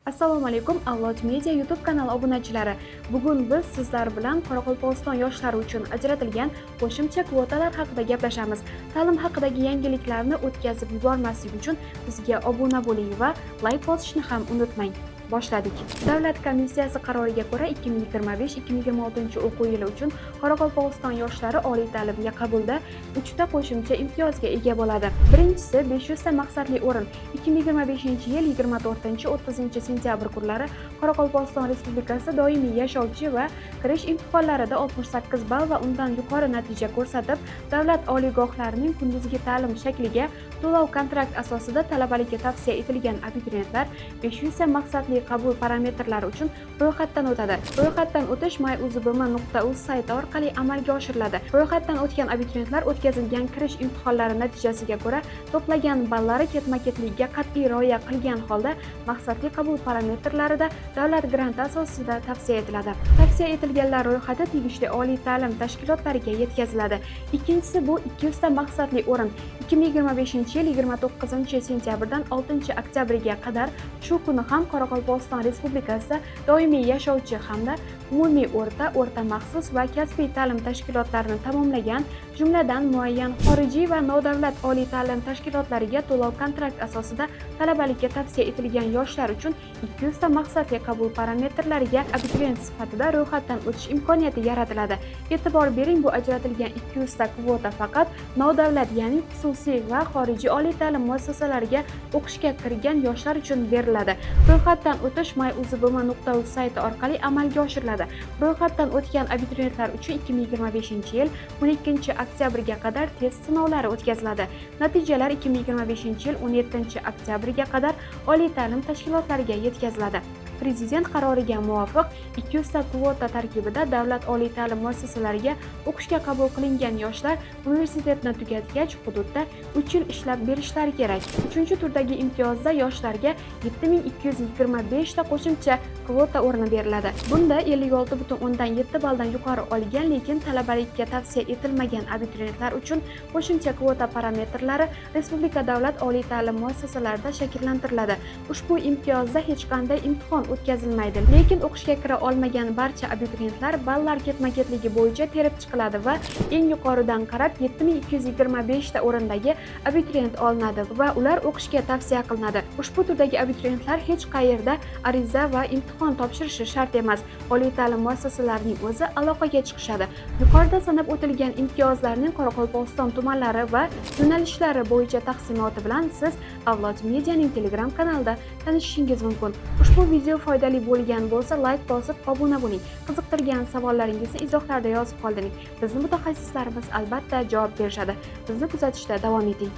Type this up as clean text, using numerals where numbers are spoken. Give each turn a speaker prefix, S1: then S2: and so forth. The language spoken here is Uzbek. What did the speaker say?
S1: Assalomu alaykum, Avlod Media YouTube kanali obunachilari. Bugun biz sizlar bilan Qoraqalpog'iston yoshlari uchun ajratilgan qo'shimcha kvotalar haqida gaplashamiz. Ta'lim haqidagi yangiliklarni o'tkazib yubormaslik uchun bizga obuna bo'ling va like bosishni ham unutmang. Boshladik. Davlat komissiyasi qaroriga ko'ra 2025-2026 o'quv yili uchun Qoraqalpog'iston yoshlari oliy ta'limga qabulda 3 ta qo'shimcha imtiyozga ega bo'ladi. Birinchisi 500 ta maqsadli o'rin. 2025-yil 24-30 sentyabr kunlari Qoraqalpog'iston Respublikasi doimiy yashovchi va kirish imtihonlarida 68 ball va undan yuqori natija ko'rsatib, davlat oliygohlarining kunduzgi ta'lim shakliga to'lov kontrakt asosida talabalikka tavsiya etilgan abituriyentlar 500 ta maqsadli qabul parametrlari uchun ro'yxatdan o'tadi. Ro'yxatdan o'tish myuzbm.uz sayti orqali amalga oshiriladi. Ro'yxatdan o'tgan abituriyentlar o'tkazilgan kirish imtihonlari natijasiga ko'ra to'plagan ballari ketma-ketligiga qat'iy rioya qilgan holda maqsadli qabul parametrlarida davlat granti asosida tavsiya etiladi. Tavsiya etilganlar ro'yxati tegishli oliy ta'lim tashkilotlariga yetkaziladi. Ikkinchisi bu 200 ta maqsadli o'rin. 2025-yil 29 sentyabrdan 6 oktyabrga qadar shu kuni ham Qoraqalpog'iston Respublikasida doimiy yashovchi hamda umumiy o'rta maxsus va kasbiy ta'lim tashkilotlarini tamomlagan, jumladan muayyan xorijiy va nodavlat oliy ta'lim tashkilotlariga to'lov kontrakt asosida talabalikka tavsiya etilgan yoshlar uchun 200 ta maqsadli qabul parametrlariga abituriyent sifatida ro'yxatdan o'tish imkoniyati yaratiladi. E'tibor bering, bu ajratilgan 200 ta kvota faqat nodavlat, ya'ni xususiy va xorijiy oliy ta'lim muassasalariga o'qishga kirgan yoshlar uchun beriladi. Ro'yxatdan o'tish myuzbm.uz sayti orqali amalga oshiriladi. Ro'yxatdan o'tgan abituriyentlar uchun 2025-yil 12 oktyabrga qadar test sinovlari o'tkaziladi. Natijalar 2025-yil 17 oktyabrga qadar oliy ta'lim tashkilotlariga yetkaziladi. Prezident qaroriga muvofiq 200 ta kvota tarkibida davlat oliy ta'lim muassasalariga o'qishga qabul qilingan yoshlar universitetni tugatgach hududda 3 yil ishlab berishlari kerak. 3-turdagi imtiyozda yoshlarga 7225 ta qo'shimcha kvota o'rni beriladi. Bunda 56,7 balldan yuqori olgan, lekin talabalikka tavsiya etilmagan abituriyentlar uchun qo'shimcha kvota parametrlari respublika davlat oliy ta'lim muassasalarida shakllantiriladi. Ushbu imtiyozda hech qanday imtihon o'tkazilmaydi, lekin o'qishga kira olmagan barcha abituriyentlar ballar ketma-ketligi bo'yicha terib chiqiladi va eng yuqoridan qarab 7225 ta o'rindagi abituriyent olinadi va ular o'qishga tavsiya qilinadi. Ushbu turdagi abituriyentlar hech qayerda ariza va imtihon topshirishi shart emas. Oliy ta'lim muassasalarining o'zi aloqaga chiqishadi. Yuqorida sanab o'tilgan imtiyozlarning Qoraqalpog'iston tumanlari va yo'nalishlari bo'yicha taqsimoti bilan siz Avlod Medianing Telegram kanalida tanishishingiz mumkin. Ushbu video foydali bo'lgan bo'lsa, like bosib obuna bo'ling. Qiziqtirgan savollaringizni izohlarda yozib qoldiring. Bizning mutaxassislarimiz albatta javob berishadi. Bizni kuzatishda davom eting.